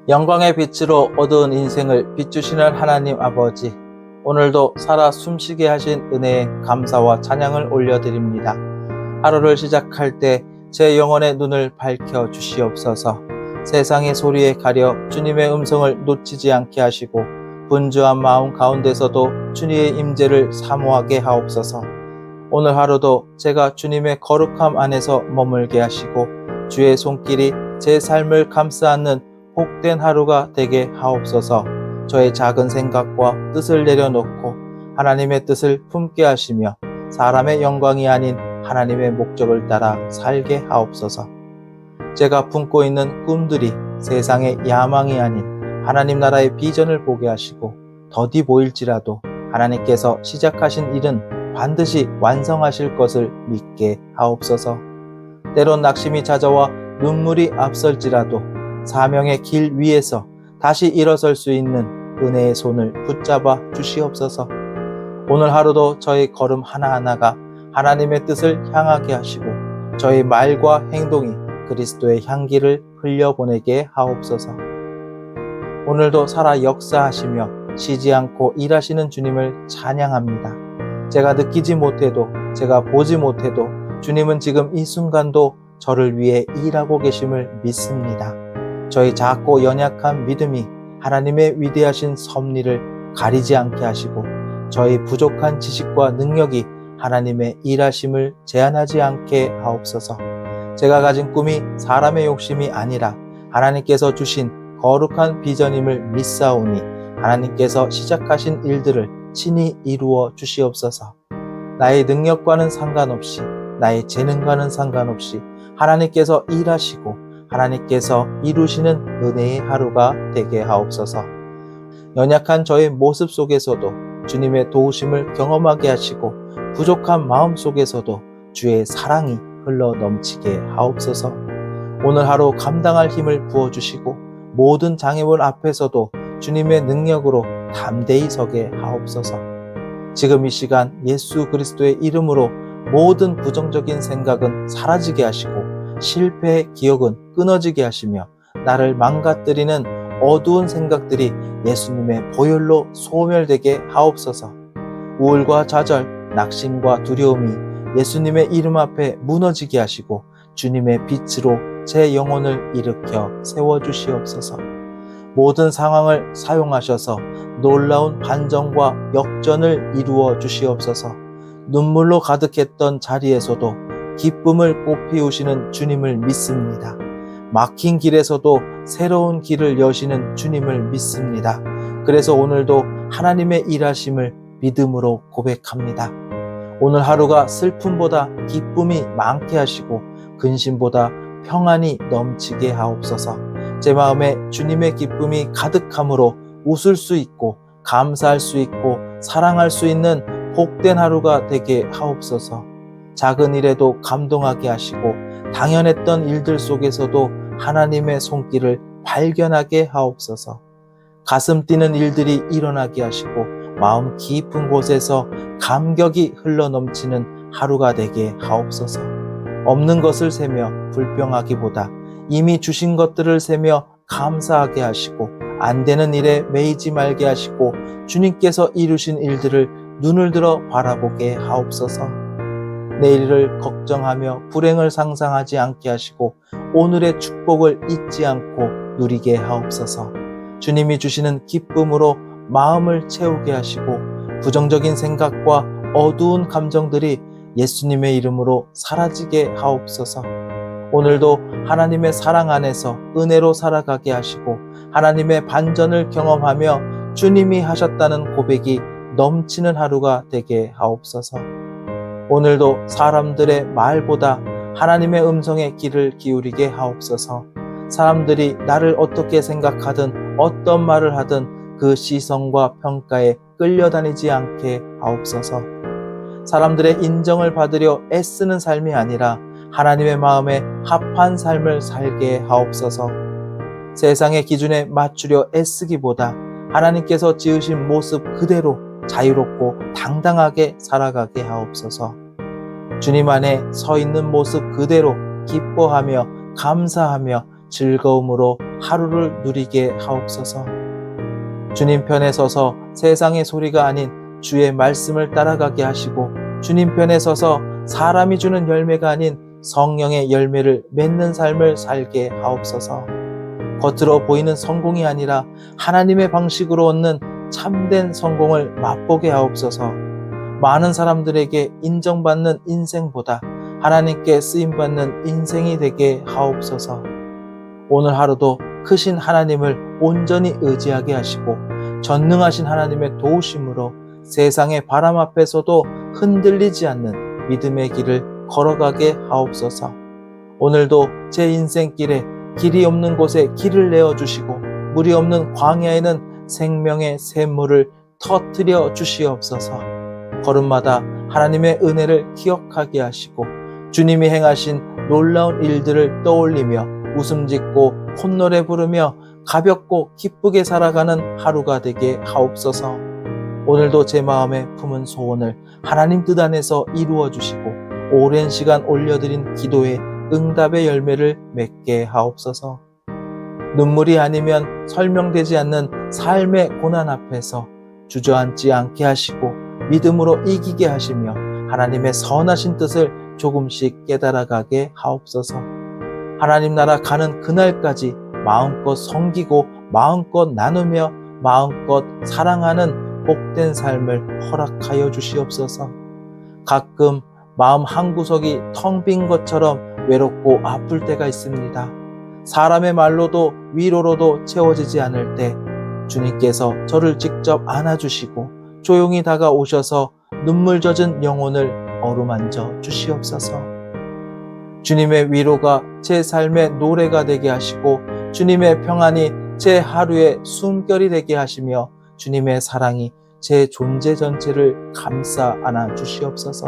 영광의 빛으로 어두운 인생을 비추시는 하나님 아버지, 오늘도 살아 숨쉬게 하신 은혜에 감사와 찬양을 올려드립니다. 하루를 시작할 때 제 영혼의 눈을 밝혀 주시옵소서. 세상의 소리에 가려 주님의 음성을 놓치지 않게 하시고 분주한 마음 가운데서도 주님의 임재를 사모하게 하옵소서. 오늘 하루도 제가 주님의 거룩함 안에서 머물게 하시고 주의 손길이 제 삶을 감싸 안는 복된 하루가 되게 하옵소서. 저의 작은 생각과 뜻을 내려놓고 하나님의 뜻을 품게 하시며 사람의 영광이 아닌 하나님의 목적을 따라 살게 하옵소서. 제가 품고 있는 꿈들이 세상의 야망이 아닌 하나님 나라의 비전을 보게 하시고 더디 보일지라도 하나님께서 시작하신 일은 반드시 완성하실 것을 믿게 하옵소서. 때론 낙심이 찾아와 눈물이 앞설지라도 사명의 길 위에서 다시 일어설 수 있는 은혜의 손을 붙잡아 주시옵소서. 오늘 하루도 저희 걸음 하나하나가 하나님의 뜻을 향하게 하시고 저희 말과 행동이 그리스도의 향기를 흘려보내게 하옵소서. 오늘도 살아 역사하시며 쉬지 않고 일하시는 주님을 찬양합니다. 제가 느끼지 못해도, 제가 보지 못해도 주님은 지금 이 순간도 저를 위해 일하고 계심을 믿습니다. 저희 작고 연약한 믿음이 하나님의 위대하신 섭리를 가리지 않게 하시고 저희 부족한 지식과 능력이 하나님의 일하심을 제한하지 않게 하옵소서. 제가 가진 꿈이 사람의 욕심이 아니라 하나님께서 주신 거룩한 비전임을 믿사오니 하나님께서 시작하신 일들을 친히 이루어 주시옵소서. 나의 능력과는 상관없이, 나의 재능과는 상관없이 하나님께서 일하시고 하나님께서 이루시는 은혜의 하루가 되게 하옵소서. 연약한 저의 모습 속에서도 주님의 도우심을 경험하게 하시고 부족한 마음 속에서도 주의 사랑이 흘러 넘치게 하옵소서. 오늘 하루 감당할 힘을 부어주시고 모든 장애물 앞에서도 주님의 능력으로 담대히 서게 하옵소서. 지금 이 시간 예수 그리스도의 이름으로 모든 부정적인 생각은 사라지게 하시고 실패의 기억은 끊어지게 하시며 나를 망가뜨리는 어두운 생각들이 예수님의 보혈로 소멸되게 하옵소서. 우울과 좌절, 낙심과 두려움이 예수님의 이름 앞에 무너지게 하시고 주님의 빛으로 제 영혼을 일으켜 세워주시옵소서. 모든 상황을 사용하셔서 놀라운 반전과 역전을 이루어 주시옵소서. 눈물로 가득했던 자리에서도 기쁨을 꽃피우시는 주님을 믿습니다. 막힌 길에서도 새로운 길을 여시는 주님을 믿습니다. 그래서 오늘도 하나님의 일하심을 믿음으로 고백합니다. 오늘 하루가 슬픔보다 기쁨이 많게 하시고 근심보다 평안이 넘치게 하옵소서. 제 마음에 주님의 기쁨이 가득함으로 웃을 수 있고 감사할 수 있고 사랑할 수 있는 복된 하루가 되게 하옵소서. 작은 일에도 감동하게 하시고 당연했던 일들 속에서도 하나님의 손길을 발견하게 하옵소서. 가슴 뛰는 일들이 일어나게 하시고 마음 깊은 곳에서 감격이 흘러넘치는 하루가 되게 하옵소서. 없는 것을 세며 불평하기보다 이미 주신 것들을 세며 감사하게 하시고 안 되는 일에 매이지 말게 하시고 주님께서 이루신 일들을 눈을 들어 바라보게 하옵소서. 내일을 걱정하며 불행을 상상하지 않게 하시고 오늘의 축복을 잊지 않고 누리게 하옵소서. 주님이 주시는 기쁨으로 마음을 채우게 하시고 부정적인 생각과 어두운 감정들이 예수님의 이름으로 사라지게 하옵소서. 오늘도 하나님의 사랑 안에서 은혜로 살아가게 하시고 하나님의 반전을 경험하며 주님이 하셨다는 고백이 넘치는 하루가 되게 하옵소서. 오늘도 사람들의 말보다 하나님의 음성에 귀를 기울이게 하옵소서. 사람들이 나를 어떻게 생각하든 어떤 말을 하든 그 시선과 평가에 끌려다니지 않게 하옵소서. 사람들의 인정을 받으려 애쓰는 삶이 아니라 하나님의 마음에 합한 삶을 살게 하옵소서. 세상의 기준에 맞추려 애쓰기보다 하나님께서 지으신 모습 그대로 자유롭고 당당하게 살아가게 하옵소서. 주님 안에 서 있는 모습 그대로 기뻐하며 감사하며 즐거움으로 하루를 누리게 하옵소서. 주님 편에 서서 세상의 소리가 아닌 주의 말씀을 따라가게 하시고, 주님 편에 서서 사람이 주는 열매가 아닌 성령의 열매를 맺는 삶을 살게 하옵소서. 겉으로 보이는 성공이 아니라 하나님의 방식으로 얻는 참된 성공을 맛보게 하옵소서. 많은 사람들에게 인정받는 인생보다 하나님께 쓰임받는 인생이 되게 하옵소서. 오늘 하루도 크신 하나님을 온전히 의지하게 하시고, 전능하신 하나님의 도우심으로 세상의 바람 앞에서도 흔들리지 않는 믿음의 길을 걸어가게 하옵소서. 오늘도 제 인생길에 길이 없는 곳에 길을 내어주시고, 물이 없는 광야에는 생명의 샘물을 터뜨려 주시옵소서. 걸음마다 하나님의 은혜를 기억하게 하시고, 주님이 행하신 놀라운 일들을 떠올리며 웃음 짓고 콧노래 부르며 가볍고 기쁘게 살아가는 하루가 되게 하옵소서. 오늘도 제 마음에 품은 소원을 하나님 뜻 안에서 이루어 주시고, 오랜 시간 올려드린 기도에 응답의 열매를 맺게 하옵소서. 눈물이 아니면 설명되지 않는 삶의 고난 앞에서 주저앉지 않게 하시고, 믿음으로 이기게 하시며 하나님의 선하신 뜻을 조금씩 깨달아가게 하옵소서. 하나님 나라 가는 그날까지 마음껏 섬기고 마음껏 나누며 마음껏 사랑하는 복된 삶을 허락하여 주시옵소서. 가끔 마음 한구석이 텅 빈 것처럼 외롭고 아플 때가 있습니다. 사람의 말로도 위로로도 채워지지 않을 때 주님께서 저를 직접 안아주시고 조용히 다가오셔서 눈물 젖은 영혼을 어루만져 주시옵소서. 주님의 위로가 제 삶의 노래가 되게 하시고, 주님의 평안이 제 하루의 숨결이 되게 하시며, 주님의 사랑이 제 존재 전체를 감싸 안아 주시옵소서.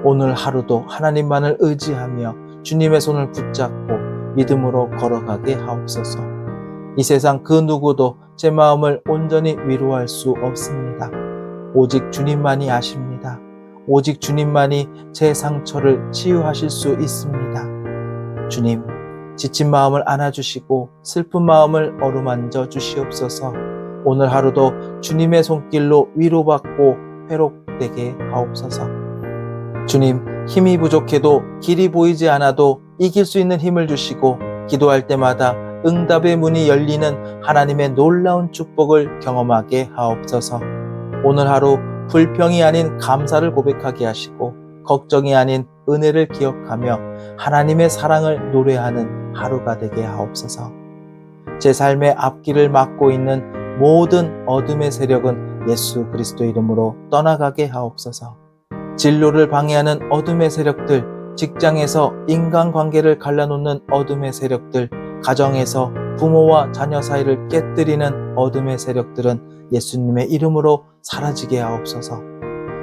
오늘 하루도 하나님만을 의지하며 주님의 손을 붙잡고 믿음으로 걸어가게 하옵소서. 이 세상 그 누구도 제 마음을 온전히 위로할 수 없습니다. 오직 주님만이 아십니다. 오직 주님만이 제 상처를 치유하실 수 있습니다. 주님, 지친 마음을 안아주시고 슬픈 마음을 어루만져 주시옵소서. 오늘 하루도 주님의 손길로 위로받고 회복되게 하옵소서. 주님, 힘이 부족해도 길이 보이지 않아도 이길 수 있는 힘을 주시고, 기도할 때마다 응답의 문이 열리는 하나님의 놀라운 축복을 경험하게 하옵소서. 오늘 하루 불평이 아닌 감사를 고백하게 하시고, 걱정이 아닌 은혜를 기억하며 하나님의 사랑을 노래하는 하루가 되게 하옵소서. 제 삶의 앞길을 막고 있는 모든 어둠의 세력은 예수 그리스도 이름으로 떠나가게 하옵소서. 진로를 방해하는 어둠의 세력들, 직장에서 인간관계를 갈라놓는 어둠의 세력들, 가정에서 부모와 자녀 사이를 깨뜨리는 어둠의 세력들은 예수님의 이름으로 사라지게 하옵소서.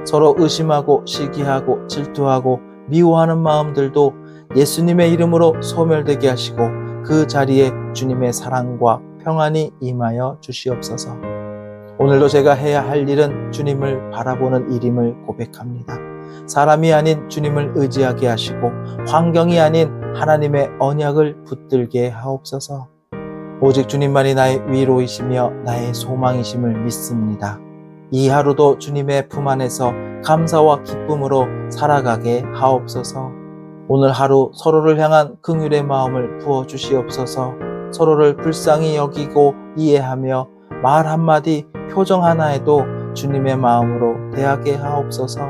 서로 의심하고 시기하고 질투하고 미워하는 마음들도 예수님의 이름으로 소멸되게 하시고, 그 자리에 주님의 사랑과 평안이 임하여 주시옵소서. 오늘도 제가 해야 할 일은 주님을 바라보는 일임을 고백합니다. 사람이 아닌 주님을 의지하게 하시고, 환경이 아닌 하나님의 언약을 붙들게 하옵소서. 오직 주님만이 나의 위로이시며 나의 소망이심을 믿습니다. 이 하루도 주님의 품 안에서 감사와 기쁨으로 살아가게 하옵소서. 오늘 하루 서로를 향한 긍휼의 마음을 부어주시옵소서. 서로를 불쌍히 여기고 이해하며 말 한마디, 표정 하나에도 주님의 마음으로 대하게 하옵소서.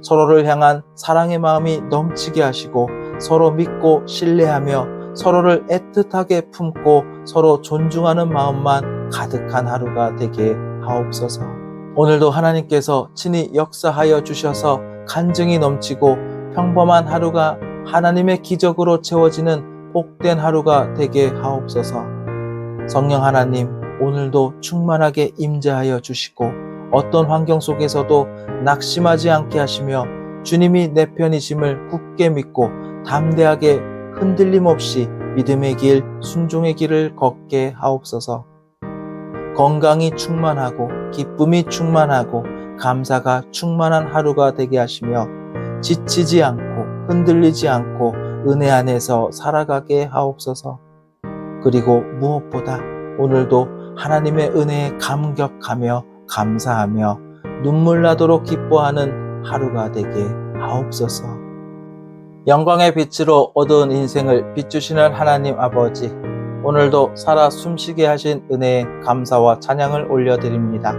서로를 향한 사랑의 마음이 넘치게 하시고, 서로 믿고 신뢰하며 서로를 애틋하게 품고 서로 존중하는 마음만 가득한 하루가 되게 하옵소서. 오늘도 하나님께서 친히 역사하여 주셔서 간증이 넘치고 평범한 하루가 하나님의 기적으로 채워지는 복된 하루가 되게 하옵소서. 성령 하나님, 오늘도 충만하게 임재하여 주시고 어떤 환경 속에서도 낙심하지 않게 하시며 주님이 내 편이심을 굳게 믿고 담대하게 흔들림 없이 믿음의 길, 순종의 길을 걷게 하옵소서. 건강이 충만하고 기쁨이 충만하고 감사가 충만한 하루가 되게 하시며 지치지 않고 흔들리지 않고 은혜 안에서 살아가게 하옵소서. 그리고 무엇보다 오늘도 하나님의 은혜에 감격하며 감사하며 눈물 나도록 기뻐하는 하루가 되게 하옵소서. 영광의 빛으로 어두운 인생을 비추시는 하나님 아버지, 오늘도 살아 숨쉬게 하신 은혜에 감사와 찬양을 올려드립니다.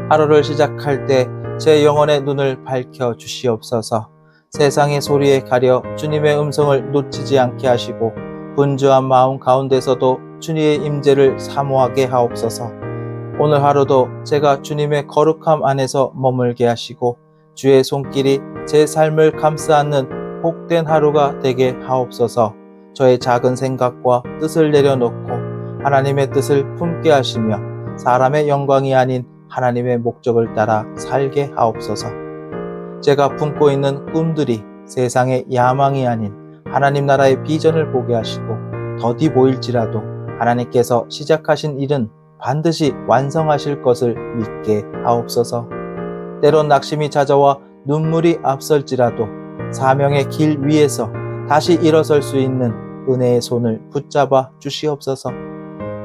하루를 시작할 때 제 영혼의 눈을 밝혀 주시옵소서. 세상의 소리에 가려 주님의 음성을 놓치지 않게 하시고 분주한 마음 가운데서도 주님의 임재를 사모하게 하옵소서. 오늘 하루도 제가 주님의 거룩함 안에서 머물게 하시고 주의 손길이 제 삶을 감싸 안는 복된 하루가 되게 하옵소서. 저의 작은 생각과 뜻을 내려놓고 하나님의 뜻을 품게 하시며 사람의 영광이 아닌 하나님의 목적을 따라 살게 하옵소서. 제가 품고 있는 꿈들이 세상의 야망이 아닌 하나님 나라의 비전을 보게 하시고 더디 보일지라도 하나님께서 시작하신 일은 반드시 완성하실 것을 믿게 하옵소서. 때론 낙심이 찾아와 눈물이 앞설지라도 사명의 길 위에서 다시 일어설 수 있는 은혜의 손을 붙잡아 주시옵소서.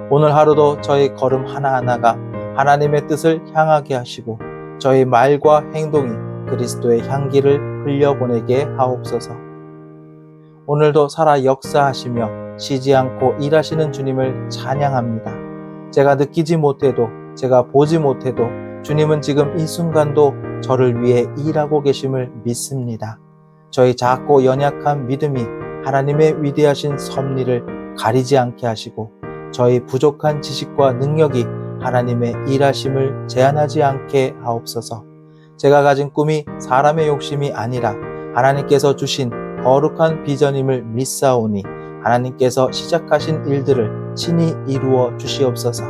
오늘 하루도 저희 걸음 하나하나가 하나님의 뜻을 향하게 하시고 저희 말과 행동이 그리스도의 향기를 흘려보내게 하옵소서. 오늘도 살아 역사하시며 쉬지 않고 일하시는 주님을 찬양합니다. 제가 느끼지 못해도 제가 보지 못해도 주님은 지금 이 순간도 저를 위해 일하고 계심을 믿습니다. 저희 작고 연약한 믿음이 하나님의 위대하신 섭리를 가리지 않게 하시고 저희 부족한 지식과 능력이 하나님의 일하심을 제한하지 않게 하옵소서. 제가 가진 꿈이 사람의 욕심이 아니라 하나님께서 주신 거룩한 비전임을 믿사오니 하나님께서 시작하신 일들을 친히 이루어 주시옵소서.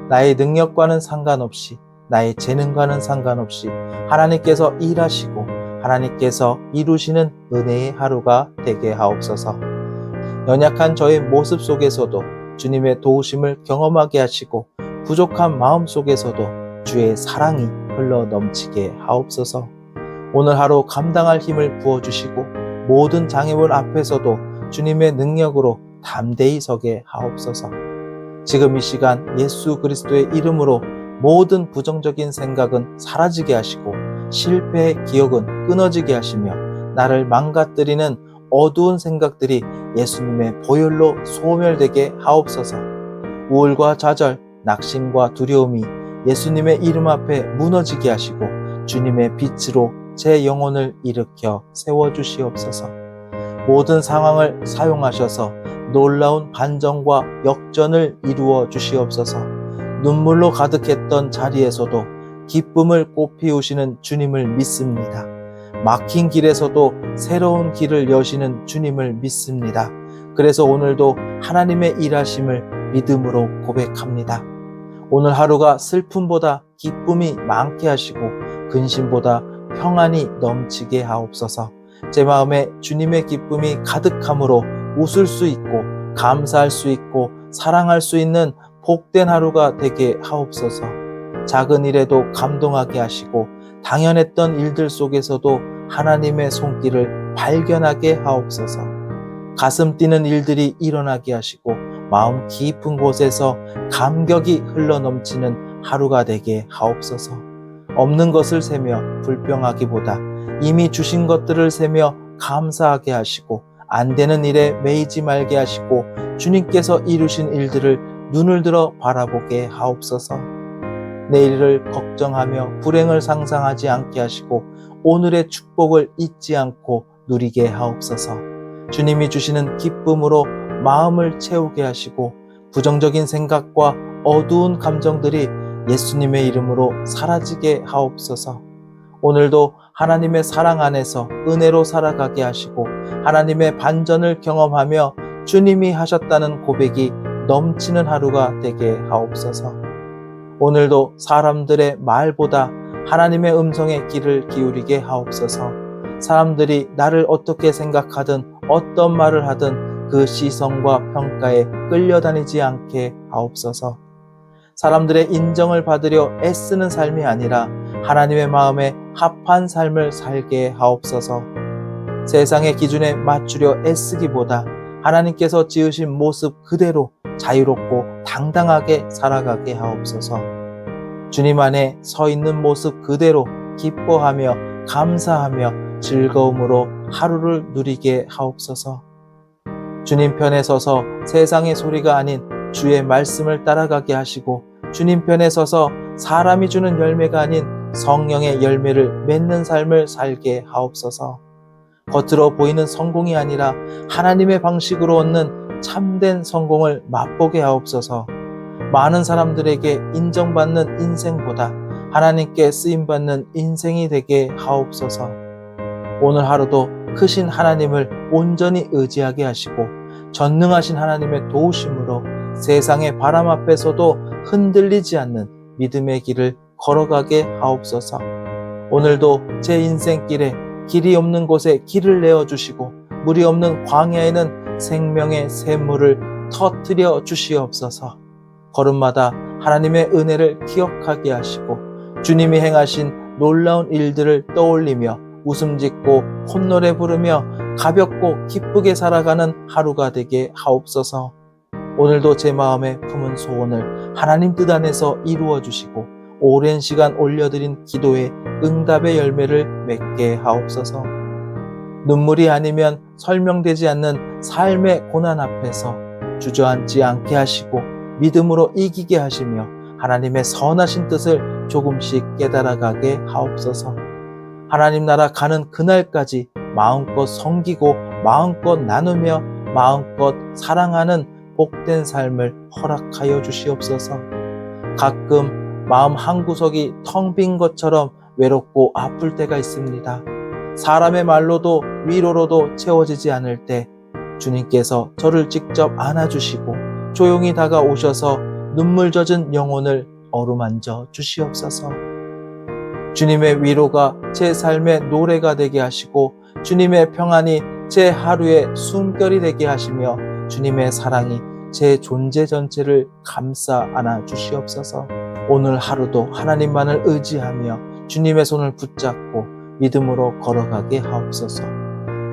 나의 능력과는 상관없이 나의 재능과는 상관없이 하나님께서 일하시고 하나님께서 이루시는 은혜의 하루가 되게 하옵소서. 연약한 저의 모습 속에서도 주님의 도우심을 경험하게 하시고 부족한 마음 속에서도 주의 사랑이 흘러 넘치게 하옵소서. 오늘 하루 감당할 힘을 부어주시고 모든 장애물 앞에서도 주님의 능력으로 담대히 서게 하옵소서. 지금 이 시간 예수 그리스도의 이름으로 모든 부정적인 생각은 사라지게 하시고 실패의 기억은 끊어지게 하시며 나를 망가뜨리는 어두운 생각들이 예수님의 보혈로 소멸되게 하옵소서. 우울과 좌절, 낙심과 두려움이 예수님의 이름 앞에 무너지게 하시고 주님의 빛으로 제 영혼을 일으켜 세워주시옵소서. 모든 상황을 사용하셔서 놀라운 반전과 역전을 이루어 주시옵소서. 눈물로 가득했던 자리에서도 기쁨을 꽃피우시는 주님을 믿습니다. 막힌 길에서도 새로운 길을 여시는 주님을 믿습니다. 그래서 오늘도 하나님의 일하심을 믿음으로 고백합니다. 오늘 하루가 슬픔보다 기쁨이 많게 하시고 근심보다 평안이 넘치게 하옵소서. 제 마음에 주님의 기쁨이 가득함으로 웃을 수 있고 감사할 수 있고 사랑할 수 있는 복된 하루가 되게 하옵소서. 작은 일에도 감동하게 하시고 당연했던 일들 속에서도 하나님의 손길을 발견하게 하옵소서. 가슴 뛰는 일들이 일어나게 하시고 마음 깊은 곳에서 감격이 흘러넘치는 하루가 되게 하옵소서. 없는 것을 세며 불평하기보다 이미 주신 것들을 세며 감사하게 하시고 안 되는 일에 매이지 말게 하시고 주님께서 이루신 일들을 눈을 들어 바라보게 하옵소서. 내일을 걱정하며 불행을 상상하지 않게 하시고 오늘의 축복을 잊지 않고 누리게 하옵소서. 주님이 주시는 기쁨으로 마음을 채우게 하시고 부정적인 생각과 어두운 감정들이 예수님의 이름으로 사라지게 하옵소서. 오늘도 하나님의 사랑 안에서 은혜로 살아가게 하시고 하나님의 반전을 경험하며 주님이 하셨다는 고백이 넘치는 하루가 되게 하옵소서. 오늘도 사람들의 말보다 하나님의 음성에 귀를 기울이게 하옵소서. 사람들이 나를 어떻게 생각하든 어떤 말을 하든 그 시선과 평가에 끌려다니지 않게 하옵소서. 사람들의 인정을 받으려 애쓰는 삶이 아니라 하나님의 마음에 합한 삶을 살게 하옵소서. 세상의 기준에 맞추려 애쓰기보다 하나님께서 지으신 모습 그대로 자유롭고 당당하게 살아가게 하옵소서. 주님 안에 서 있는 모습 그대로 기뻐하며 감사하며 즐거움으로 하루를 누리게 하옵소서. 주님 편에 서서 세상의 소리가 아닌 주의 말씀을 따라가게 하시고, 주님 편에 서서 사람이 주는 열매가 아닌 성령의 열매를 맺는 삶을 살게 하옵소서. 겉으로 보이는 성공이 아니라 하나님의 방식으로 얻는 참된 성공을 맛보게 하옵소서. 많은 사람들에게 인정받는 인생보다 하나님께 쓰임받는 인생이 되게 하옵소서. 오늘 하루도 크신 하나님을 온전히 의지하게 하시고, 전능하신 하나님의 도우심으로 세상의 바람 앞에서도 흔들리지 않는 믿음의 길을 걸어가게 하옵소서. 오늘도 제 인생길에 길이 없는 곳에 길을 내어주시고, 물이 없는 광야에는 생명의 샘물을 터뜨려 주시옵소서. 걸음마다 하나님의 은혜를 기억하게 하시고, 주님이 행하신 놀라운 일들을 떠올리며 웃음 짓고 콧노래 부르며 가볍고 기쁘게 살아가는 하루가 되게 하옵소서. 오늘도 제 마음에 품은 소원을 하나님 뜻 안에서 이루어 주시고, 오랜 시간 올려드린 기도의 응답의 열매를 맺게 하옵소서. 눈물이 아니면 설명되지 않는 삶의 고난 앞에서 주저앉지 않게 하시고, 믿음으로 이기게 하시며 하나님의 선하신 뜻을 조금씩 깨달아가게 하옵소서. 하나님 나라 가는 그날까지 마음껏 섬기고 마음껏 나누며 마음껏 사랑하는 복된 삶을 허락하여 주시옵소서. 가끔 마음 한구석이 텅 빈 것처럼 외롭고 아플 때가 있습니다. 사람의 말로도 위로로도 채워지지 않을 때 주님께서 저를 직접 안아주시고 조용히 다가오셔서 눈물 젖은 영혼을 어루만져 주시옵소서. 주님의 위로가 제 삶의 노래가 되게 하시고, 주님의 평안이 제 하루의 숨결이 되게 하시며, 주님의 사랑이 제 존재 전체를 감싸 안아 주시옵소서. 오늘 하루도 하나님만을 의지하며 주님의 손을 붙잡고 믿음으로 걸어가게 하옵소서.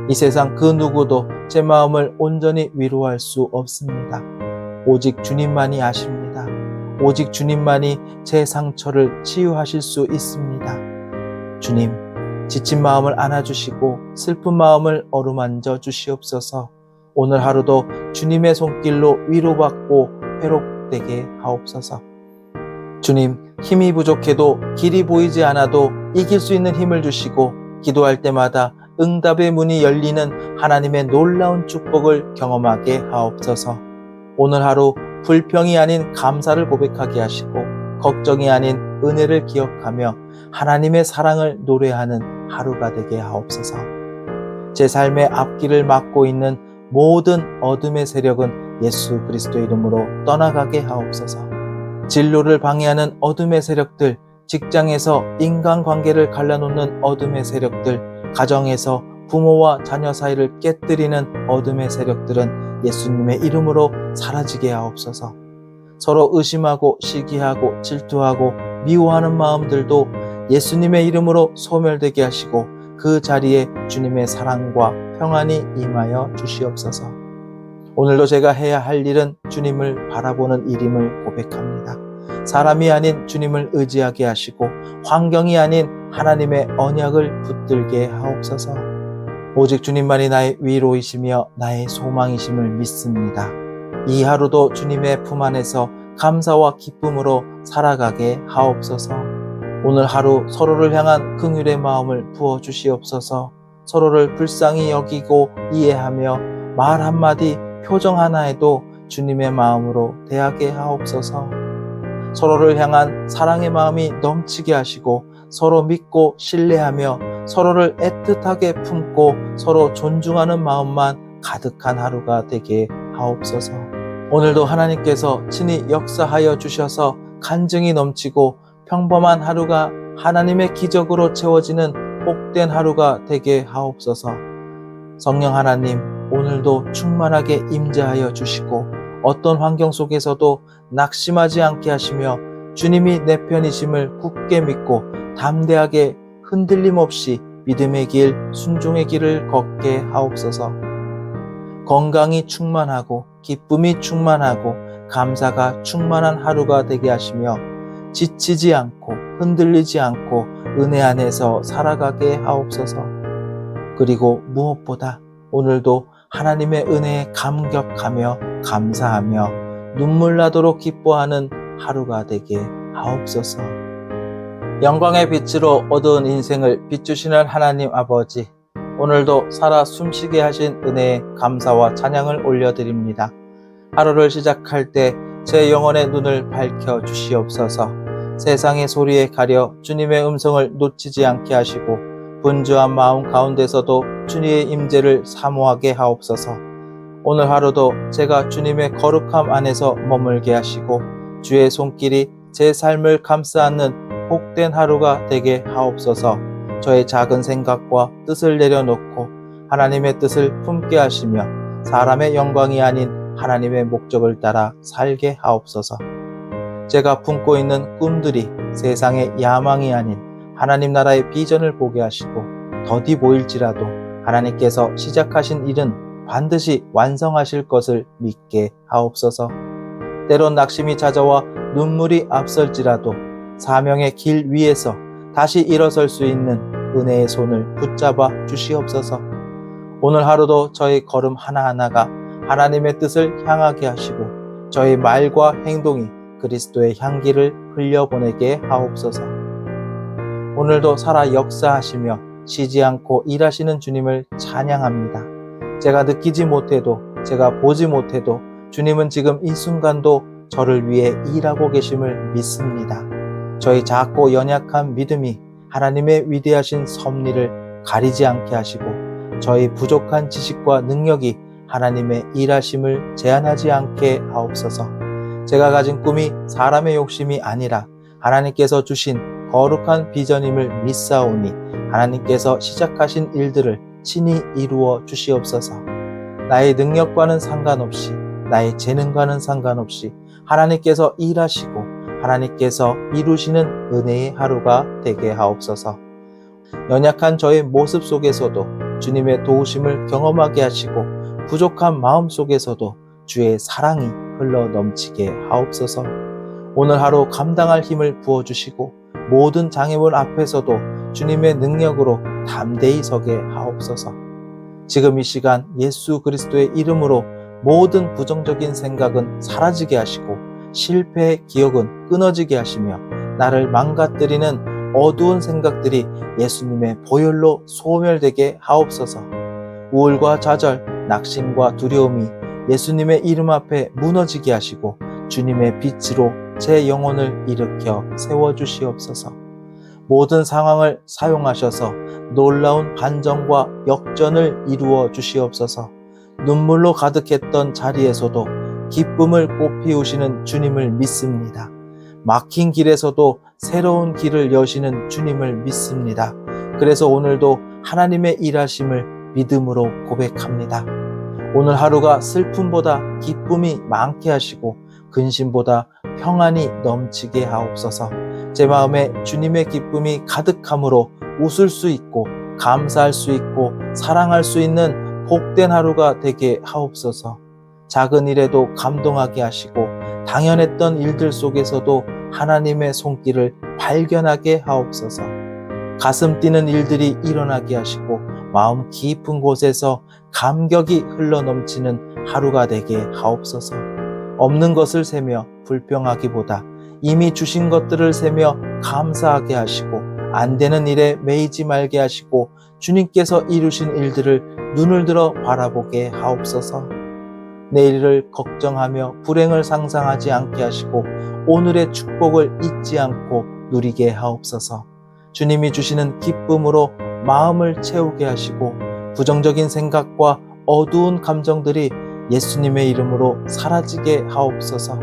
이 세상 그 누구도 제 마음을 온전히 위로할 수 없습니다. 오직 주님만이 아십니다. 오직 주님만이 제 상처를 치유하실 수 있습니다. 주님, 지친 마음을 안아주시고 슬픈 마음을 어루만져 주시옵소서. 오늘 하루도 주님의 손길로 위로받고 회복되게 하옵소서. 주님, 힘이 부족해도 길이 보이지 않아도 이길 수 있는 힘을 주시고, 기도할 때마다 응답의 문이 열리는 하나님의 놀라운 축복을 경험하게 하옵소서. 오늘 하루 불평이 아닌 감사를 고백하게 하시고, 걱정이 아닌 은혜를 기억하며 하나님의 사랑을 노래하는 하루가 되게 하옵소서. 제 삶의 앞길을 막고 있는 모든 어둠의 세력은 예수 그리스도의 이름으로 떠나가게 하옵소서. 진로를 방해하는 어둠의 세력들, 직장에서 인간관계를 갈라놓는 어둠의 세력들, 가정에서 부모와 자녀 사이를 깨뜨리는 어둠의 세력들은 예수님의 이름으로 사라지게 하옵소서. 서로 의심하고 시기하고 질투하고 미워하는 마음들도 예수님의 이름으로 소멸되게 하시고, 그 자리에 주님의 사랑과 평안이 임하여 주시옵소서. 오늘도 제가 해야 할 일은 주님을 바라보는 일임을 고백합니다. 사람이 아닌 주님을 의지하게 하시고, 환경이 아닌 하나님의 언약을 붙들게 하옵소서. 오직 주님만이 나의 위로이시며 나의 소망이심을 믿습니다. 이 하루도 주님의 품 안에서 감사와 기쁨으로 살아가게 하옵소서. 오늘 하루 서로를 향한 긍휼의 마음을 부어주시옵소서. 서로를 불쌍히 여기고 이해하며 말 한마디 표정 하나에도 주님의 마음으로 대하게 하옵소서. 서로를 향한 사랑의 마음이 넘치게 하시고, 서로 믿고 신뢰하며 서로를 애틋하게 품고 서로 존중하는 마음만 가득한 하루가 되게 하옵소서. 오늘도 하나님께서 친히 역사하여 주셔서 간증이 넘치고 평범한 하루가 하나님의 기적으로 채워지는 복된 하루가 되게 하옵소서. 성령 하나님, 오늘도 충만하게 임재하여 주시고 어떤 환경 속에서도 낙심하지 않게 하시며 주님이 내 편이심을 굳게 믿고 담대하게 흔들림 없이 믿음의 길, 순종의 길을 걷게 하옵소서. 건강이 충만하고 기쁨이 충만하고 감사가 충만한 하루가 되게 하시며 지치지 않고 흔들리지 않고 은혜 안에서 살아가게 하옵소서. 그리고 무엇보다 오늘도 하나님의 은혜에 감격하며 감사하며 눈물 나도록 기뻐하는 하루가 되게 하옵소서. 영광의 빛으로 어두운 인생을 비추시는 하나님 아버지, 오늘도 살아 숨쉬게 하신 은혜에 감사와 찬양을 올려드립니다. 하루를 시작할 때 제 영혼의 눈을 밝혀 주시옵소서. 세상의 소리에 가려 주님의 음성을 놓치지 않게 하시고 분주한 마음 가운데서도 주님의 임재를 사모하게 하옵소서. 오늘 하루도 제가 주님의 거룩함 안에서 머물게 하시고 주의 손길이 제 삶을 감싸 안는 복된 하루가 되게 하옵소서. 저의 작은 생각과 뜻을 내려놓고 하나님의 뜻을 품게 하시며 사람의 영광이 아닌 하나님의 목적을 따라 살게 하옵소서. 제가 품고 있는 꿈들이 세상의 야망이 아닌 하나님 나라의 비전을 보게 하시고 더디 보일지라도 하나님께서 시작하신 일은 반드시 완성하실 것을 믿게 하옵소서. 때론 낙심이 찾아와 눈물이 앞설지라도 사명의 길 위에서 다시 일어설 수 있는 은혜의 손을 붙잡아 주시옵소서. 오늘 하루도 저희 걸음 하나하나가 하나님의 뜻을 향하게 하시고 저희 말과 행동이 그리스도의 향기를 흘려보내게 하옵소서. 오늘도 살아 역사하시며 쉬지 않고 일하시는 주님을 찬양합니다. 제가 느끼지 못해도 제가 보지 못해도 주님은 지금 이 순간도 저를 위해 일하고 계심을 믿습니다. 저희 작고 연약한 믿음이 하나님의 위대하신 섭리를 가리지 않게 하시고 저희 부족한 지식과 능력이 하나님의 일하심을 제한하지 않게 하옵소서. 제가 가진 꿈이 사람의 욕심이 아니라 하나님께서 주신 거룩한 비전임을 믿사오니 하나님께서 시작하신 일들을 친히 이루어 주시옵소서. 나의 능력과는 상관없이 나의 재능과는 상관없이 하나님께서 일하시고 하나님께서 이루시는 은혜의 하루가 되게 하옵소서. 연약한 저의 모습 속에서도 주님의 도우심을 경험하게 하시고 부족한 마음 속에서도 주의 사랑이 흘러 넘치게 하옵소서. 오늘 하루 감당할 힘을 부어주시고 모든 장애물 앞에서도 주님의 능력으로 담대히 서게 하옵소서. 지금 이 시간 예수 그리스도의 이름으로 모든 부정적인 생각은 사라지게 하시고 실패의 기억은 끊어지게 하시며 나를 망가뜨리는 어두운 생각들이 예수님의 보혈로 소멸되게 하옵소서. 우울과 좌절, 낙심과 두려움이 예수님의 이름 앞에 무너지게 하시고 주님의 빛으로 제 영혼을 일으켜 세워주시옵소서. 모든 상황을 사용하셔서 놀라운 반전과 역전을 이루어 주시옵소서. 눈물로 가득했던 자리에서도 기쁨을 꽃피우시는 주님을 믿습니다. 막힌 길에서도 새로운 길을 여시는 주님을 믿습니다. 그래서 오늘도 하나님의 일하심을 믿음으로 고백합니다. 오늘 하루가 슬픔보다 기쁨이 많게 하시고 근심보다 평안이 넘치게 하옵소서. 제 마음에 주님의 기쁨이 가득함으로 웃을 수 있고 감사할 수 있고 사랑할 수 있는 복된 하루가 되게 하옵소서. 작은 일에도 감동하게 하시고 당연했던 일들 속에서도 하나님의 손길을 발견하게 하옵소서. 가슴 뛰는 일들이 일어나게 하시고 마음 깊은 곳에서 감격이 흘러넘치는 하루가 되게 하옵소서. 없는 것을 세며 불평하기보다 이미 주신 것들을 세며 감사하게 하시고 안 되는 일에 매이지 말게 하시고 주님께서 이루신 일들을 눈을 들어 바라보게 하옵소서. 내일을 걱정하며 불행을 상상하지 않게 하시고 오늘의 축복을 잊지 않고 누리게 하옵소서. 주님이 주시는 기쁨으로 마음을 채우게 하시고 부정적인 생각과 어두운 감정들이 예수님의 이름으로 사라지게 하옵소서.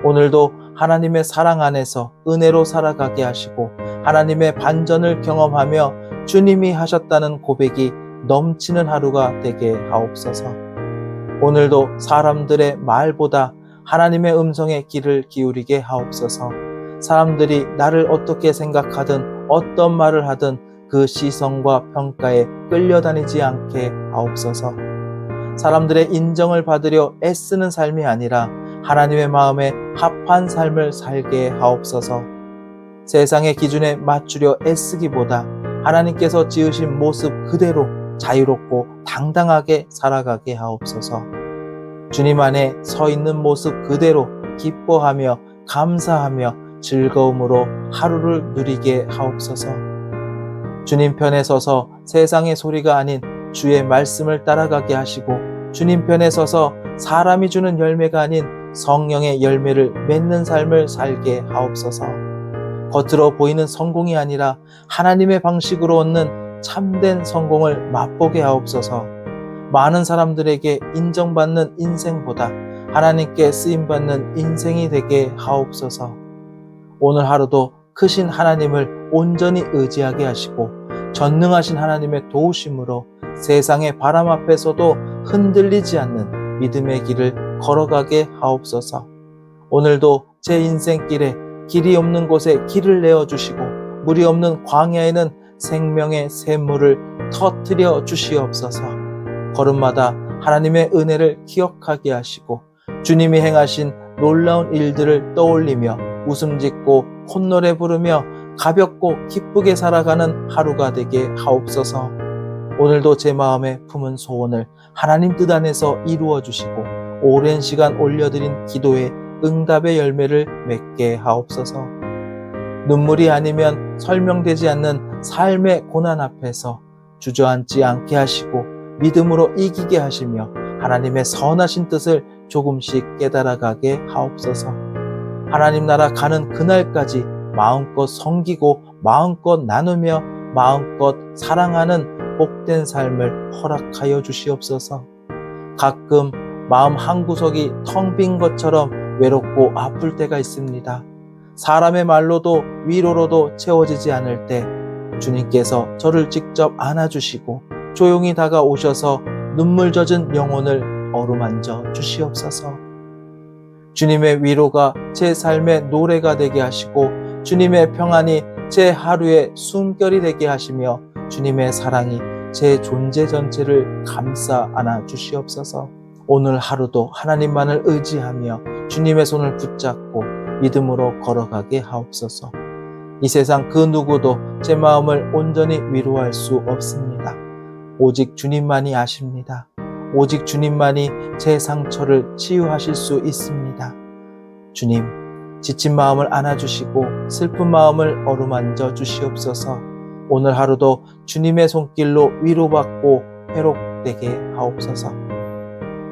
오늘도 하나님의 사랑 안에서 은혜로 살아가게 하시고 하나님의 반전을 경험하며 주님이 하셨다는 고백이 넘치는 하루가 되게 하옵소서. 오늘도 사람들의 말보다 하나님의 음성에 귀를 기울이게 하옵소서. 사람들이 나를 어떻게 생각하든 어떤 말을 하든 그 시선과 평가에 끌려다니지 않게 하옵소서. 사람들의 인정을 받으려 애쓰는 삶이 아니라 하나님의 마음에 합한 삶을 살게 하옵소서. 세상의 기준에 맞추려 애쓰기보다 하나님께서 지으신 모습 그대로 자유롭고 당당하게 살아가게 하옵소서. 주님 안에 서 있는 모습 그대로 기뻐하며 감사하며 즐거움으로 하루를 누리게 하옵소서. 주님 편에 서서 세상의 소리가 아닌 주의 말씀을 따라가게 하시고, 주님 편에 서서 사람이 주는 열매가 아닌 성령의 열매를 맺는 삶을 살게 하옵소서. 겉으로 보이는 성공이 아니라 하나님의 방식으로 얻는 참된 성공을 맛보게 하옵소서. 많은 사람들에게 인정받는 인생보다 하나님께 쓰임받는 인생이 되게 하옵소서. 오늘 하루도 크신 하나님을 온전히 의지하게 하시고, 전능하신 하나님의 도우심으로 세상의 바람 앞에서도 흔들리지 않는 믿음의 길을 걸어가게 하옵소서. 오늘도 제 인생길에 길이 없는 곳에 길을 내어주시고, 물이 없는 광야에는 생명의 샘물을 터뜨려 주시옵소서. 걸음마다 하나님의 은혜를 기억하게 하시고, 주님이 행하신 놀라운 일들을 떠올리며 웃음 짓고 콧노래 부르며 가볍고 기쁘게 살아가는 하루가 되게 하옵소서. 오늘도 제 마음에 품은 소원을 하나님 뜻 안에서 이루어 주시고, 오랜 시간 올려드린 기도에 응답의 열매를 맺게 하옵소서. 눈물이 아니면 설명되지 않는 삶의 고난 앞에서 주저앉지 않게 하시고, 믿음으로 이기게 하시며 하나님의 선하신 뜻을 조금씩 깨달아가게 하옵소서. 하나님 나라 가는 그날까지 마음껏 섬기고 마음껏 나누며 마음껏 사랑하는 복된 삶을 허락하여 주시옵소서. 가끔 마음 한구석이 텅 빈 것처럼 외롭고 아플 때가 있습니다. 사람의 말로도 위로로도 채워지지 않을 때 주님께서 저를 직접 안아주시고 조용히 다가오셔서 눈물 젖은 영혼을 어루만져 주시옵소서. 주님의 위로가 제 삶의 노래가 되게 하시고, 주님의 평안이 제 하루의 숨결이 되게 하시며, 주님의 사랑이 제 존재 전체를 감싸 안아 주시옵소서. 오늘 하루도 하나님만을 의지하며 주님의 손을 붙잡고 믿음으로 걸어가게 하옵소서. 이 세상 그 누구도 제 마음을 온전히 위로할 수 없습니다. 오직 주님만이 아십니다. 오직 주님만이 제 상처를 치유하실 수 있습니다. 주님, 지친 마음을 안아주시고 슬픈 마음을 어루만져 주시옵소서. 오늘 하루도 주님의 손길로 위로받고 회복되게 하옵소서.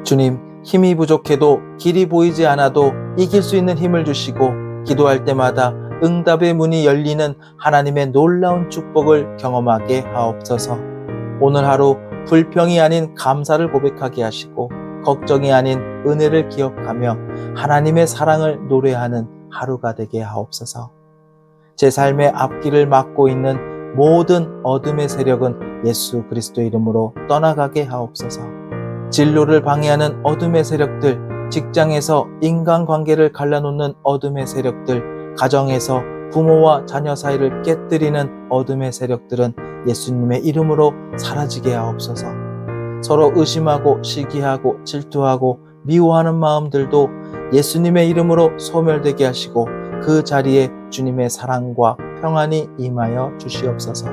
주님, 힘이 부족해도 길이 보이지 않아도 이길 수 있는 힘을 주시고, 기도할 때마다 응답의 문이 열리는 하나님의 놀라운 축복을 경험하게 하옵소서. 오늘 하루 불평이 아닌 감사를 고백하게 하시고, 걱정이 아닌 은혜를 기억하며 하나님의 사랑을 노래하는 하루가 되게 하옵소서. 제 삶의 앞길을 막고 있는 모든 어둠의 세력은 예수 그리스도 이름으로 떠나가게 하옵소서. 진로를 방해하는 어둠의 세력들, 직장에서 인간관계를 갈라놓는 어둠의 세력들, 가정에서 부모와 자녀 사이를 깨뜨리는 어둠의 세력들은 예수님의 이름으로 사라지게 하옵소서. 서로 의심하고 시기하고 질투하고 미워하는 마음들도 예수님의 이름으로 소멸되게 하시고, 그 자리에 주님의 사랑과 평안이 임하여 주시옵소서.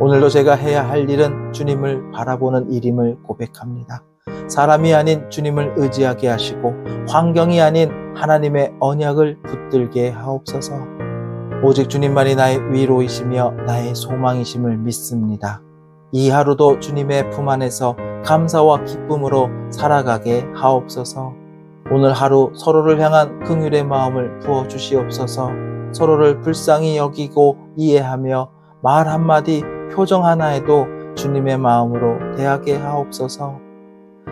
오늘도 제가 해야 할 일은 주님을 바라보는 일임을 고백합니다. 사람이 아닌 주님을 의지하게 하시고, 환경이 아닌 하나님의 언약을 붙들게 하옵소서. 오직 주님만이 나의 위로이시며 나의 소망이심을 믿습니다. 이 하루도 주님의 품 안에서 감사와 기쁨으로 살아가게 하옵소서. 오늘 하루 서로를 향한 긍휼의 마음을 부어주시옵소서. 서로를 불쌍히 여기고 이해하며 말 한마디 표정 하나에도 주님의 마음으로 대하게 하옵소서.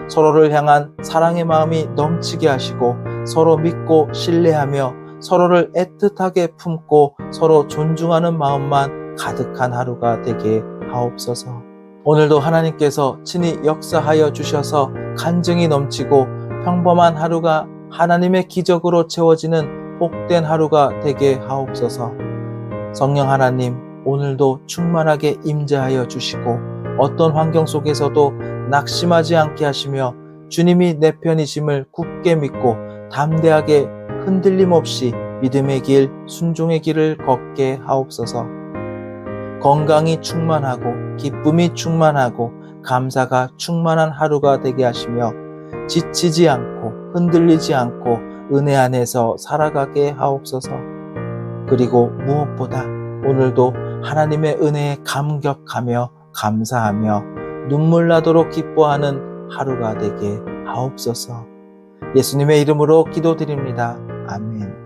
서로를 향한 사랑의 마음이 넘치게 하시고, 서로 믿고 신뢰하며 서로를 애틋하게 품고 서로 존중하는 마음만 가득한 하루가 되게 하옵소서. 오늘도 하나님께서 친히 역사하여 주셔서 간증이 넘치고 평범한 하루가 하나님의 기적으로 채워지는 복된 하루가 되게 하옵소서. 성령 하나님, 오늘도 충만하게 임재하여 주시고 어떤 환경 속에서도 낙심하지 않게 하시며 주님이 내 편이심을 굳게 믿고 담대하게 흔들림 없이 믿음의 길, 순종의 길을 걷게 하옵소서. 건강이 충만하고 기쁨이 충만하고 감사가 충만한 하루가 되게 하시며 지치지 않고 흔들리지 않고 은혜 안에서 살아가게 하옵소서. 그리고 무엇보다 오늘도 하나님의 은혜에 감격하며 감사하며 눈물 나도록 기뻐하는 하루가 되게 하옵소서. 예수님의 이름으로 기도드립니다. 아멘.